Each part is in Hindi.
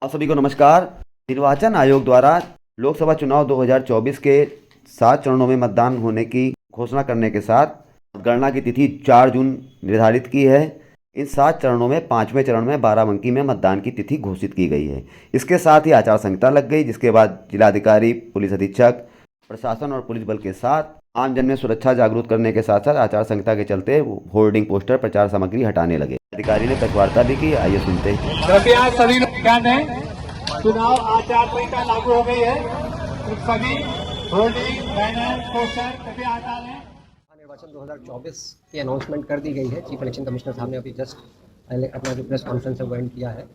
आप सभी को नमस्कार। निर्वाचन आयोग द्वारा लोकसभा चुनाव 2024 के 7 चरणों में मतदान होने की घोषणा करने के साथ गणना की तिथि 4 जून निर्धारित की है। इन 7 चरणों में 5वें चरण में बाराबंकी में मतदान की तिथि घोषित की गई है। इसके साथ ही आचार संहिता लग गई, जिसके बाद जिलाधिकारी, पुलिस अधीक्षक, प्रशासन और पुलिस बल के साथ आमजन में सुरक्षा जागरूक करने के साथ साथ आचार संहिता के चलते होर्डिंग, पोस्टर, प्रचार सामग्री हटाने लगे। अधिकारी ने प्रेस वार्ता भी की। आइए सुनते हैं। कृपया सभी लोग ध्यान दें, चुनाव आचार संहिता लागू हो गई है, तो सभी होर्डिंग, बैनर, पोस्टर कृपया हटा लें। निर्वाचन 2024 की अनाउंसमेंट कर दी गई है। चीफ इलेक्शन कमिश्नर साहब ने अभी जस्ट अपना जो प्रेस कॉन्फ्रेंस है वो एंड किया है।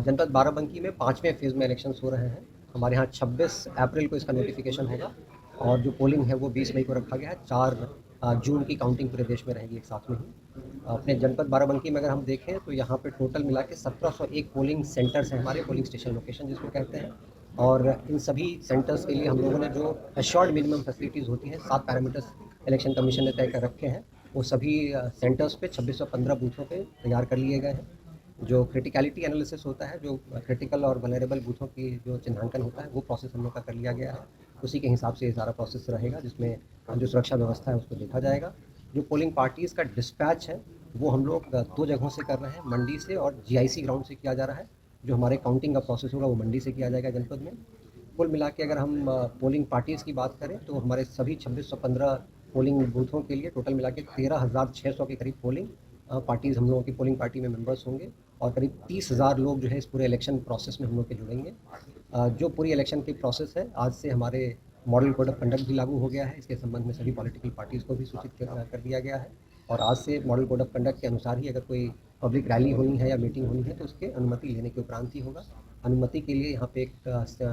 जनपद बाराबंकी में 5वें फेज़ में इलेक्शंस हो रहे हैं। हमारे यहाँ 26 अप्रैल को इसका नोटिफिकेशन होगा और जो पोलिंग है वो 20 मई को रखा गया है। 4 जून की काउंटिंग पूरे देश में रहेगी एक साथ में ही। अपने जनपद बाराबंकी में अगर हम देखें तो यहाँ पे टोटल मिला के 1701 पोलिंग सेंटर्स हैं, हमारे पोलिंग स्टेशन लोकेशन जिसको कहते हैं। और इन सभी सेंटर्स के लिए हम लोगों ने जो एश्योर्ड मिनिमम फैसिलिटीज़ होती हैं, 7 पैरामीटर्स इलेक्शन कमीशन ने तय कर रखे हैं, वो सभी सेंटर्स पे 2615 बूथों पे तैयार कर लिए गए हैं। जो क्रिटिकलिटी एनालिसिस होता है, जो क्रिटिकल और वनरेबल बूथों की जो चिन्हांकन होता है, वो प्रोसेस हम लोग का कर लिया गया है। उसी के हिसाब से ये सारा प्रोसेस रहेगा, जिसमें जो सुरक्षा व्यवस्था है उसको देखा जाएगा। जो पोलिंग पार्टीज़ का डिस्पैच है वो हम लोग 2 जगहों से कर रहे हैं, मंडी से और जीआईसी ग्राउंड से किया जा रहा है। जो हमारे काउंटिंग का प्रोसेस होगा वो मंडी से किया जाएगा जनपद में। कुल मिला के अगर हम पोलिंग पार्टीज़ की बात करें तो हमारे सभी 2615 पोलिंग बूथों के लिए टोटल मिला के 13,600 के करीब पोलिंग पार्टीज़ हम लोगों की पोलिंग पार्टी में मेंबर्स होंगे और करीब 30,000 लोग जो है इस पूरे इलेक्शन प्रोसेस में हम लोग के जुड़ेंगे। जो पूरी इलेक्शन की प्रोसेस है, आज से हमारे मॉडल कोड ऑफ कंडक्ट भी लागू हो गया है। इसके संबंध में सभी पॉलिटिकल पार्टीज़ को भी सूचित कर दिया गया है और आज से मॉडल कोड ऑफ कंडक्ट के अनुसार ही अगर कोई पब्लिक रैली होनी है या मीटिंग होनी है तो उसके अनुमति लेने के उपरांत ही होगा। अनुमति के लिए यहाँ पे एक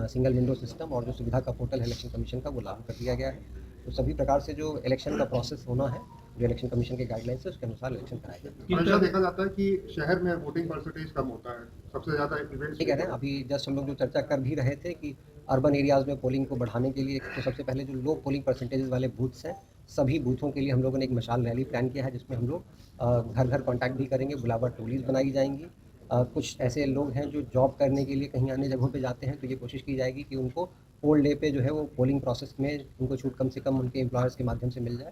सिंगल विंडो सिस्टम और जो सुविधा का पोर्टल है इलेक्शन कमीशन का, वो लागू कर दिया गया है। तो सभी प्रकार से जो इलेक्शन का प्रोसेस होना है, जो इलेक्शन कमीशन के गाइडलाइंस है उसके अनुसार इलेक्शन कराया जाएगा। हमेशा देखा जाता है कि शहर में वोटिंग परसेंटेज कम होता है, सबसे ज़्यादा इवेंट्स ठीक है। अभी जस्ट हम लोग जो चर्चा कर भी रहे थे कि अर्बन एरियाज़ में पोलिंग को बढ़ाने के लिए तो सबसे पहले जो लो पोलिंग परसेंटेज वाले बूथ्स हैं, सभी बूथों के लिए हम लोगों ने एक मशाल रैली प्लान किया है, जिसमें हम लोग घर घर कॉन्टैक्ट भी करेंगे, बुलावा टोलीज बनाई जाएंगी। कुछ ऐसे लोग हैं जो जॉब करने के लिए कहीं अन्य जगहों पे जाते हैं, तो ये कोशिश की जाएगी कि उनको पोल डे पे जो है वो पोलिंग प्रोसेस में उनको छूट कम से कम उनके एम्प्लॉयर्स के माध्यम से मिल जाए।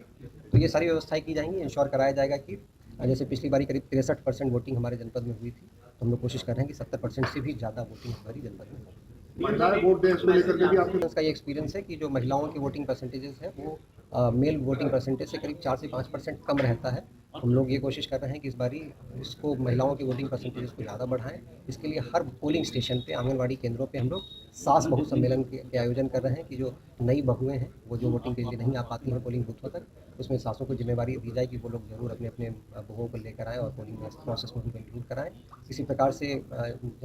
तो ये सारी व्यवस्थाएं की जाएंगी। इंश्योर कराया जाएगा कि जैसे पिछली बारी करीब 63% वोटिंग हमारे जनपद में हुई थी, तो हम लोग कोशिश कर रहे हैं कि 70% से भी ज़्यादा वोटिंग हमारी जनपद में हो। महिलाएं वोट दें, इसको लेकर के भी आपके का ये एक्सपीरियंस है कि जो महिलाओं की वोटिंग परसेंटेजेस है वो मेल वोटिंग परसेंटेज से करीब 4 से 5% कम रहता है। हम लोग ये कोशिश कर रहे हैं कि इस बारी इसको महिलाओं की वोटिंग परसेंटेज को ज़्यादा बढ़ाएं। इसके लिए हर पोलिंग स्टेशन पे, आंगनवाड़ी केंद्रों पे हम लोग सास बहू सम्मेलन के आयोजन कर रहे हैं कि जो नई बहुएं हैं वो जो वोटिंग के लिए नहीं आ पाती हैं पोलिंग बूथों तक, उसमें सासों को जिम्मेवारी दी जाए कि वो लोग ज़रूर अपने अपने बहुओं को लेकर आएँ और पोलिंग प्रोसेस में उनको इंक्लूड कराएँ। इसी प्रकार से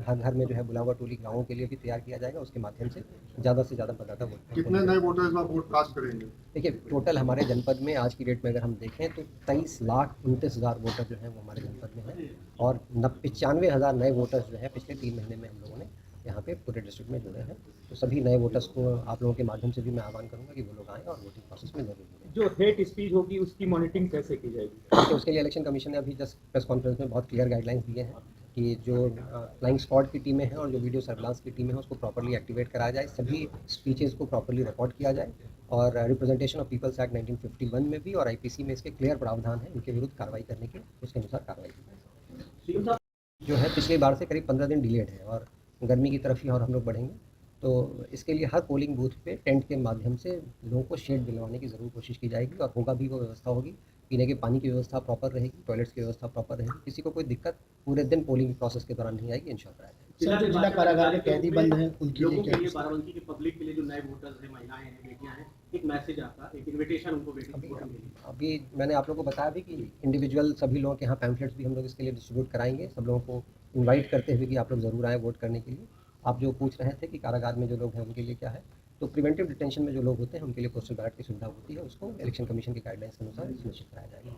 हर घर में जो है बुलावा टोली गाँवों के लिए भी तैयार किया जाएगा, उसके माध्यम से ज़्यादा मतदाता वोट। कितने नए वोटर्स वोट कास्ट करेंगे? देखिए, टोटल हमारे जनपद में आज की डेट में अगर हम देखें तो 23,29,000 वोटर जो हैं वो हमारे जनपद में हैं और 95,000 नए वोटर्स जो हैं पिछले 3 महीने में हम लोगों ने यहाँ पे पूरे डिस्ट्रिक्ट में जुड़े हैं। तो सभी नए वोटर्स को आप लोगों के माध्यम से भी मैं आह्वान करूँगा कि वो लोग आएँ और वोटिंग प्रोसेस में जरूर जुड़ें। जो हेट स्पीच होगी उसकी मॉनिटरिंग कैसे की जाएगी? देखिए, उसके लिए इलेक्शन कमीशन ने अभी जस्ट प्रेस कॉन्फ्रेंस में बहुत क्लियर गाइडलाइंस दिए हैं कि जो फ्लाइंग स्क्वाड की टीमें हैं और जो वीडियो सर्विलांस की टीमें हैं उसको प्रॉपर्ली एक्टिवेट कराया जाए, सभी स्पीचेस को प्रॉपर्ली रिकॉर्ड किया जाए और रिप्रेजेंटेशन ऑफ पीपल्स एक्ट 1951 में भी और आईपीसी में इसके क्लियर प्रावधान है, इनके विरुद्ध कार्रवाई करने के, उसके अनुसार कार्रवाई की जाए। जो है पिछली बार से करीब 15 दिन डिलेड है और गर्मी की तरफ ही और हम लोग बढ़ेंगे, तो इसके लिए हर पोलिंग बूथ पे टेंट के माध्यम से लोगों को शेड दिलवाने की ज़रूर कोशिश की जाएगी और होगा भी वो व्यवस्था होगी। पीने के पानी की व्यवस्था प्रॉपर रहेगी, टॉयलेट्स की व्यवस्था प्रॉपर रहेगी, किसी को कोई दिक्कत पूरे दिन पोलिंग प्रोसेस के दौरान नहीं आएगी, इंश्योर कराया जाएगा। जो जिला कारागार के कैदी बंद हैं उनके लोगों लिए के लिए, क्या? बाराबंकी के पब्लिक के लिए, जो नए वोटर्स हैं, महिलाएं हैं, बेटियां हैं, एक मैसेज आपका, एक इनविटेशन उनको वोटिंग के लिए। अभी मैंने आप लोगों को बताया भी कि इंडिविजुअल सभी लोगों के यहाँ पैम्फलेट्स भी हम लोग इसके लिए डिस्ट्रीब्यूट कराएंगे, सब लोगों को इनवाइट करते हुए कि आप लोग ज़रूर आएँ वोट करने के लिए। आप जो पूछ रहे थे कि कारागार में जो लोग हैं उनके लिए क्या है, तो प्रिवेंटिव डिटेंशन में जो लोग होते हैं उनके लिए पोस्टल बैलेट की सुविधा होती है, उसको इलेक्शन कमीशन के गाइडलाइंस के अनुसार सुनिश्चित कराया जाएगा।